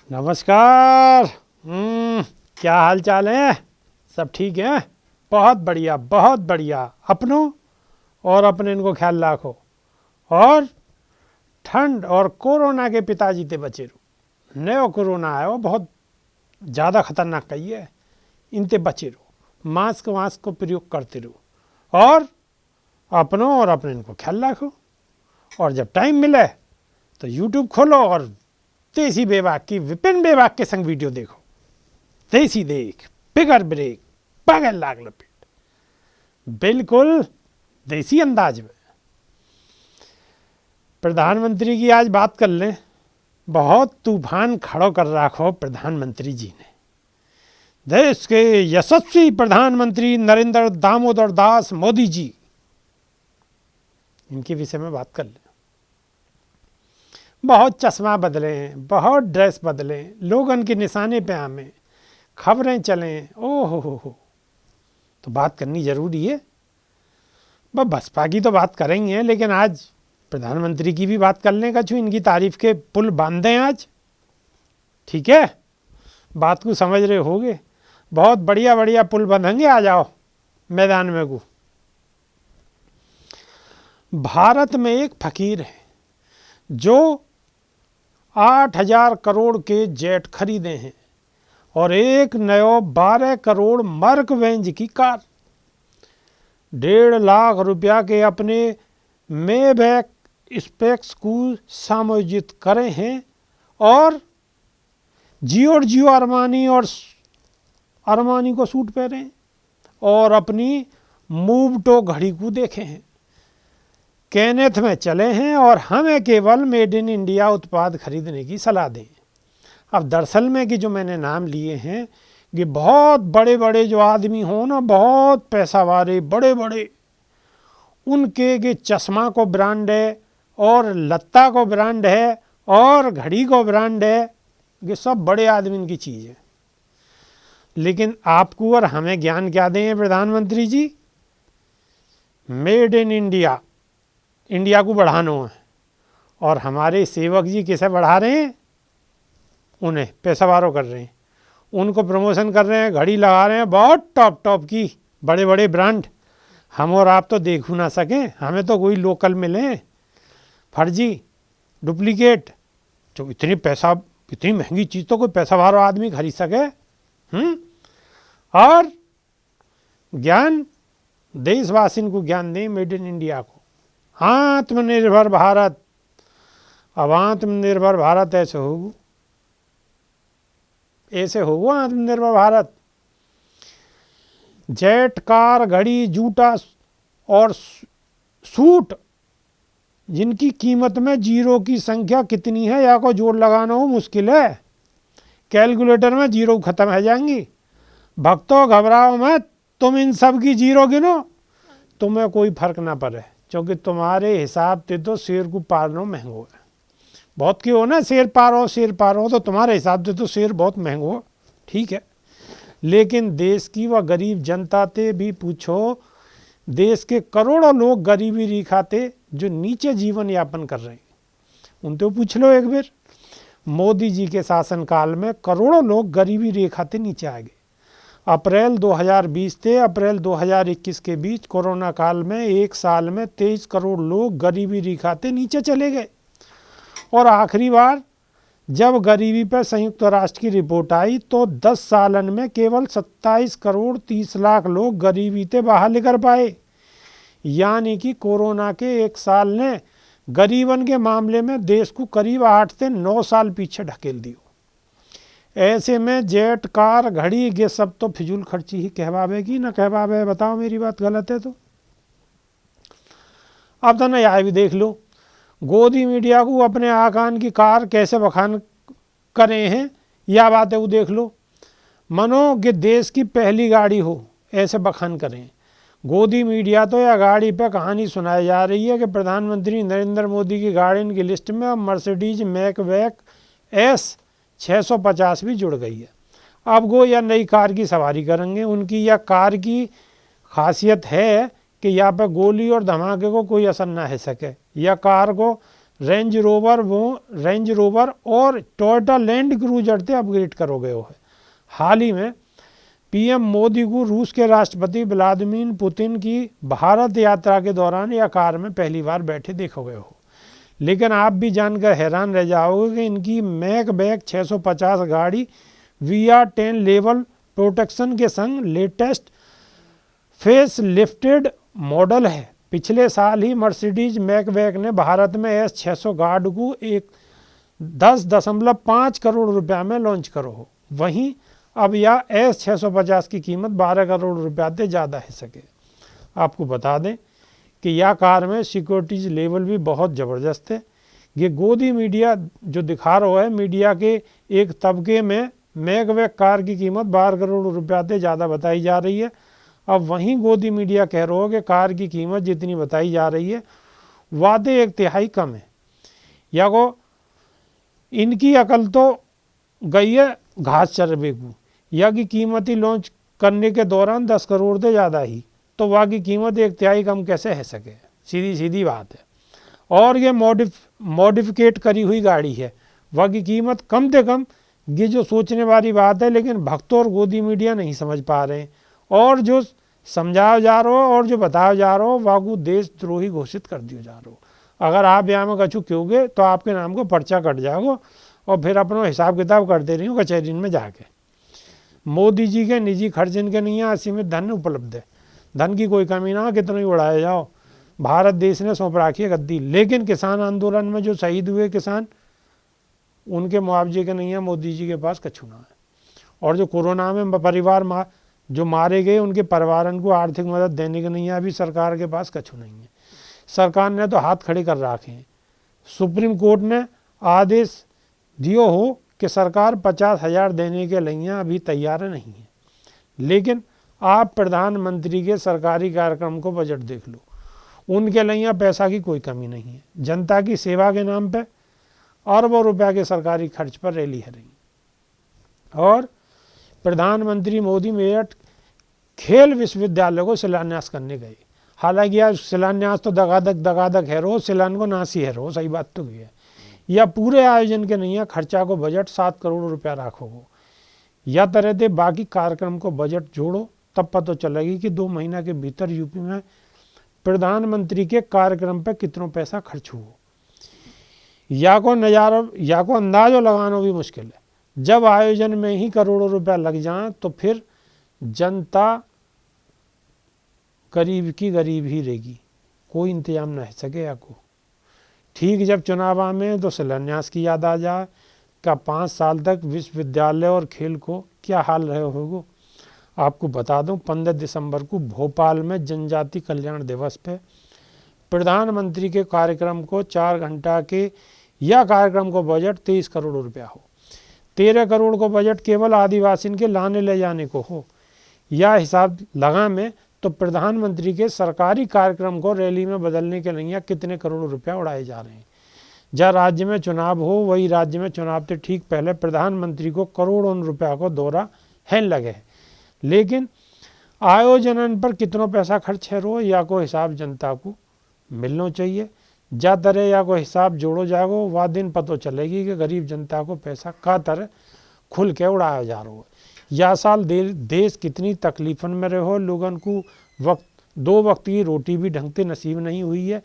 नमस्कार। क्या हाल चाल है? सब ठीक है? बहुत बढ़िया, बहुत बढ़िया। अपनों और अपने इनको ख्याल रखो। और ठंड और कोरोना के पिताजी ते बचे रहो। नयो कोरोना आयो, बहुत ज़्यादा खतरनाक कही है। इनते बचे रहो, मास्क वास्क को प्रयोग करते रहो और अपनों और अपने इनको ख्याल रखो। और जब टाइम मिले तो यूट्यूब खोलो और देसी बेबाक की विपिन बेबाक के संग वीडियो देखो। देसी देख, बिगर ब्रेक, बगैर लाग लपेट, बिल्कुल देसी अंदाज में। प्रधानमंत्री की आज बात कर लें। बहुत तूफान खड़ो कर रखो प्रधानमंत्री जी ने। देश के यशस्वी प्रधानमंत्री नरेंद्र दामोदर दास मोदी जी, इनके विषय में बात कर लें। बहुत चश्मा बदले, बहुत ड्रेस बदले, लोगन के निशाने पे आमे, खबरें चलें, ओहो हो, तो बात करनी जरूरी है। बसपा की तो बात करेंगे, लेकिन आज प्रधानमंत्री की भी बात करने का छू। इनकी तारीफ के पुल बांध दें आज, ठीक है? बात को समझ रहे होगे। बहुत बढ़िया बढ़िया पुल बंधेंगे, आ जाओ मैदान में को। भारत में एक फकीर है जो 8,000 करोड़ के जेट खरीदे हैं और एक नयो 12 करोड़ मर्क वेंज की कार, 1.5 लाख रुपया के अपने मेबैक स्पेक्स को समायोजित करे हैं और जियो अरमानी और अरमानी को सूट पहने हैं और अपनी मूवटो घड़ी को देखे हैं। केनेथ में चले हैं और हमें केवल मेड इन इंडिया उत्पाद खरीदने की सलाह दें। अब दरअसल में कि जो मैंने नाम लिए हैं, ये बहुत बड़े बड़े जो आदमी हों ना, बहुत पैसा वाले बड़े बड़े, उनके ये चश्मा को ब्रांड है और लत्ता को ब्रांड है और घड़ी को ब्रांड है। ये सब बड़े आदमी की चीज़ है। लेकिन आपको और हमें ज्ञान क्या दें प्रधानमंत्री जी? मेड इन इंडिया, इंडिया को बढ़ाना है। और हमारे सेवक जी किसे बढ़ा रहे हैं? उन्हें पैसावारों कर रहे हैं, उनको प्रमोशन कर रहे हैं, घड़ी लगा रहे हैं बहुत टॉप टॉप की, बड़े बड़े ब्रांड। हम और आप तो देख ना सकें, हमें तो कोई लोकल मिले, फर्जी डुप्लीकेट। जो इतनी महंगी चीज़ तो कोई पैसावारों आदमी खरीद सके। और ज्ञान देशवासियों को ज्ञान दें मेड इन इंडिया को। आत्मनिर्भर भारत। अब आत्मनिर्भर भारत ऐसे होगा आत्मनिर्भर भारत। जेट, कार, घड़ी, जूता और सूट, जिनकी कीमत में जीरो की संख्या कितनी है या को जोड़ लगाना हो मुश्किल है। कैलकुलेटर में जीरो खत्म हो जाएंगी। भक्तों घबराओ मत, तुम इन सब की जीरो गिनो, तुम्हें कोई फर्क ना पड़े, क्योंकि तुम्हारे हिसाब से तो शेर को पारना महंगो है। बहुत क्यों हो ना, शेर पारो तो तुम्हारे हिसाब से तो शेर बहुत महंगो हो, ठीक है। लेकिन देश की व गरीब जनता ते भी पूछो। देश के करोड़ों लोग गरीबी रेखा ते जो नीचे जीवन यापन कर रहे हैं, उनसे पूछ लो एक बार। मोदी जी के शासनकाल में करोड़ों लोग गरीबी रेखा ते नीचे आ गए। अप्रैल 2020 से अप्रैल 2021 के बीच कोरोना काल में एक साल में 23 करोड़ लोग गरीबी रेखा से नीचे चले गए। और आखिरी बार जब गरीबी पर संयुक्त राष्ट्र की रिपोर्ट आई तो 10 सालन में केवल 27 करोड़ 30 लाख लोग गरीबी से बाहर निकल पाए। यानी कि कोरोना के एक साल ने गरीबन के मामले में देश को करीब 8 से 9 साल पीछे ढकेल दियो। ऐसे में जेट, कार, घड़ी, ये सब तो फिजूल खर्ची ही कहवावेगी ना कहवावे? बताओ मेरी बात गलत है तो। अब तो ना यह भी देख लो, गोदी मीडिया को अपने आकान की कार कैसे बखान करे हैं, यह बात है वो देख लो। मनो कि देश की पहली गाड़ी हो, ऐसे बखान करें। गोदी मीडिया तो यह गाड़ी पर कहानी सुनाई जा रही है कि प्रधानमंत्री नरेंद्र मोदी की गाड़ियों की लिस्ट में अब मर्सिडीज मैकबैक एस 650 भी जुड़ गई है। अब वो या नई कार की सवारी करेंगे। उनकी यह कार की खासियत है कि यहाँ पर गोली और धमाके को कोई असर ना हो सके। यह कार को रेंज रोवर और टोयोटा लैंड क्रूजर ते अपग्रेड करो गयो है। हाल ही में पीएम मोदी को रूस के राष्ट्रपति व्लादिमीर पुतिन की भारत यात्रा के दौरान यह कार में पहली बार बैठे देखो गए हो। लेकिन आप भी जानकर हैरान रह जाओगे कि इनकी मैकबैक 650 गाड़ी VR10 लेवल प्रोटेक्शन के संग लेटेस्ट फेस लिफ्टेड मॉडल है। पिछले साल ही मर्सिडीज मैकबैक ने भारत में S600 गार्ड को 10.5 करोड़ रुपया में लॉन्च करो हो। वहीं अब यह S650 की कीमत 12 करोड़ रुपया से ज़्यादा है सके। आपको बता दें कि यह कार में सिक्योरिटीज लेवल भी बहुत ज़बरदस्त है। ये गोदी मीडिया जो दिखा रहा है, मीडिया के एक तबके में मैकबैक कार की कीमत 12 करोड़ रुपया से ज़्यादा बताई जा रही है। अब वहीं गोदी मीडिया कह रहा हो कि कार की कीमत जितनी बताई जा रही है वादे 1/3 कम है। या को इनकी अकल तो गई है घास चरबे को। या की कीमत ही लॉन्च करने के दौरान 10 करोड़ से ज़्यादा ही, तो वहाँ की कीमत 1/3 कम कैसे है सके, सीधी सीधी बात है। और ये मॉडिफिकेट करी हुई गाड़ी है, वहाँ की कीमत कम से कम, ये जो सोचने वाली बात है। लेकिन भक्तों और गोदी मीडिया नहीं समझ पा रहे हैं, और जो समझाया जा रहा हो और जो बताया जा रहा हो वहाँ को देशद्रोही घोषित कर दिया जा रहा हो। अगर आप यहाँ में कछु क्योंगे तो आपके नाम को पर्चा कट जाएगा और फिर अपना हिसाब किताब करते रही हो कचहरी में जाके। मोदी जी के निजी खर्च इनके नहीं है, असीमित धन उपलब्ध है, धन की कोई कमी ना, कितना ही उड़ाया जाओ। भारत देश ने सौंप रखी है गद्दी। लेकिन किसान आंदोलन में जो शहीद हुए किसान, उनके मुआवजे के नहीं है मोदी जी के पास कछु ना है। और जो कोरोना में परिवार जो मारे गए, उनके परिवारन को आर्थिक मदद देने के नहीं है, अभी सरकार के पास कछु नहीं है। सरकार ने तो हाथ खड़े कर रखे हैं। सुप्रीम कोर्ट ने आदेश दियो हो कि सरकार 50,000 देने के लिए अभी तैयार नहीं है। लेकिन आप प्रधानमंत्री के सरकारी कार्यक्रम को बजट देख लो, उनके लिए पैसा की कोई कमी नहीं है। जनता की सेवा के नाम पे अरबों रुपया के सरकारी खर्च पर रैली है रही। और प्रधानमंत्री मोदी मेरठ खेल विश्वविद्यालय को शिलान्यास करने गए। हालांकि यार शिलान्यास तो दगादक है रो, शिलान को नासी है रो, सही बात तो ये है। या पूरे आयोजन के नहीं है, खर्चा को बजट 7 करोड़ रुपया राखो हो। या तरह से बाकी कार्यक्रम को बजट जोड़ो, तब पता चलेगी कि 2 महीना के भीतर यूपी में प्रधानमंत्री के कार्यक्रम पे कितना पैसा खर्च हुआ। या को अंदाजो लगाना भी मुश्किल है। जब आयोजन में ही करोड़ों रुपया लग जाए तो फिर जनता गरीब की गरीब ही रहेगी, कोई इंतजाम न हो सके। या को ठीक जब चुनाव में तो शिलान्यास की याद आ जाए, क्या 5 साल तक विश्वविद्यालय और खेल को क्या हाल रहे होगा। आपको बता दूं 15 दिसंबर को भोपाल में जनजाति कल्याण दिवस पे प्रधानमंत्री के कार्यक्रम को 4 घंटा के यह कार्यक्रम को बजट 23 करोड़ रुपया हो। 13 करोड़ को बजट केवल आदिवासी के लाने ले जाने को हो। यह हिसाब लगा में तो प्रधानमंत्री के सरकारी कार्यक्रम को रैली में बदलने के लिए कितने करोड़ रुपया उड़ाए जा रहे हैं। जहाँ राज्य में चुनाव हो, वही राज्य में चुनाव से ठीक पहले प्रधानमंत्री को करोड़ों रुपया को दौरा है लगे। लेकिन आयोजन पर कितना पैसा खर्च है रो, या को हिसाब जनता को मिलना चाहिए। जा तरह या को हिसाब जोड़ो जाएगो, वह दिन पता चलेगी कि गरीब जनता को पैसा का तरह खुल के उड़ाया जा रहा है। या साल देश कितनी तकलीफन में रहो, लोगन को 2 वक्त की रोटी भी ढंग से नसीब नहीं हुई है।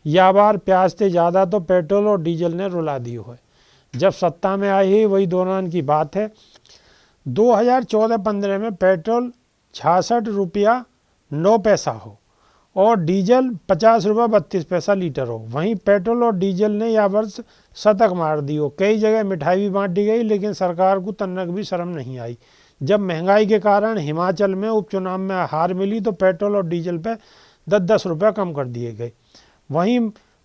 या बार प्याज से ज़्यादा तो पेट्रोल और डीजल ने रुला दियो है। जब सत्ता में आई है वही दौरान की बात है, 2014-15 में पेट्रोल 66 रुपया 9 पैसा हो और डीजल 50 रुपया 32 पैसा लीटर हो। वहीं पेट्रोल और डीजल ने यह वर्ष शतक मार दी हो। कई जगह मिठाई भी बांटी गई, लेकिन सरकार को तनक भी शर्म नहीं आई। जब महंगाई के कारण हिमाचल में उपचुनाव में हार मिली तो पेट्रोल और डीजल पे 10-10 रुपया कम कर दिए गए। वहीं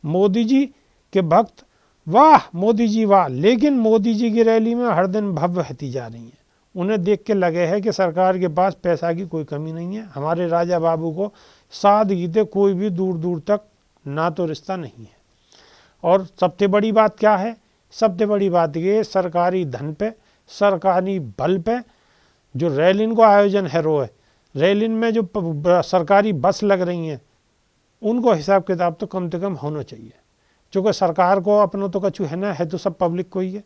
मोदी जी के भक्त वाह मोदी जी वाह, लेकिन मोदी जी की रैली में हर दिन भव्य होती जा रही है। उन्हें देख के लगे है कि सरकार के पास पैसा की कोई कमी नहीं है। हमारे राजा बाबू को सादगी से कोई भी दूर दूर तक ना तो रिश्ता नहीं है। और सबसे बड़ी बात क्या है, सबसे बड़ी बात ये सरकारी धन पे, सरकारी बल पे जो रैलिन को आयोजन है रो है, रैलिन में जो सरकारी बस लग रही हैं उनको हिसाब किताब तो कम से कम होना चाहिए। चूँकि सरकार को अपना तो कछु है ना, है तो सब पब्लिक को ही है।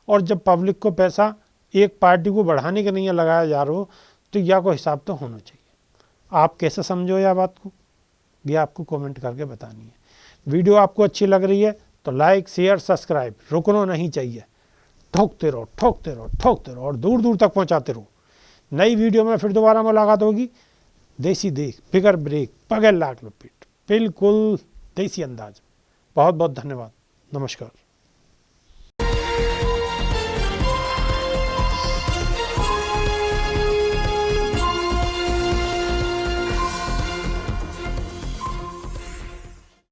और जब पब्लिक को पैसा एक पार्टी को बढ़ाने के नहीं लगाया जा रहा हो तो या को हिसाब तो होना चाहिए। आप कैसे समझो यह बात को, ये आपको कमेंट करके बतानी है। वीडियो आपको अच्छी लग रही है तो लाइक शेयर सब्सक्राइब रुकना नहीं चाहिए, ठोकते रहो ठोकते रहो ठोकते रहो और दूर दूर तक पहुंचाते रहो। नई वीडियो में फिर दोबारा मुलाकात होगी। देसी देख बिगर ब्रेक पगल लाख लपेट, बिल्कुल देसी अंदाज। बहुत बहुत धन्यवाद, नमस्कार।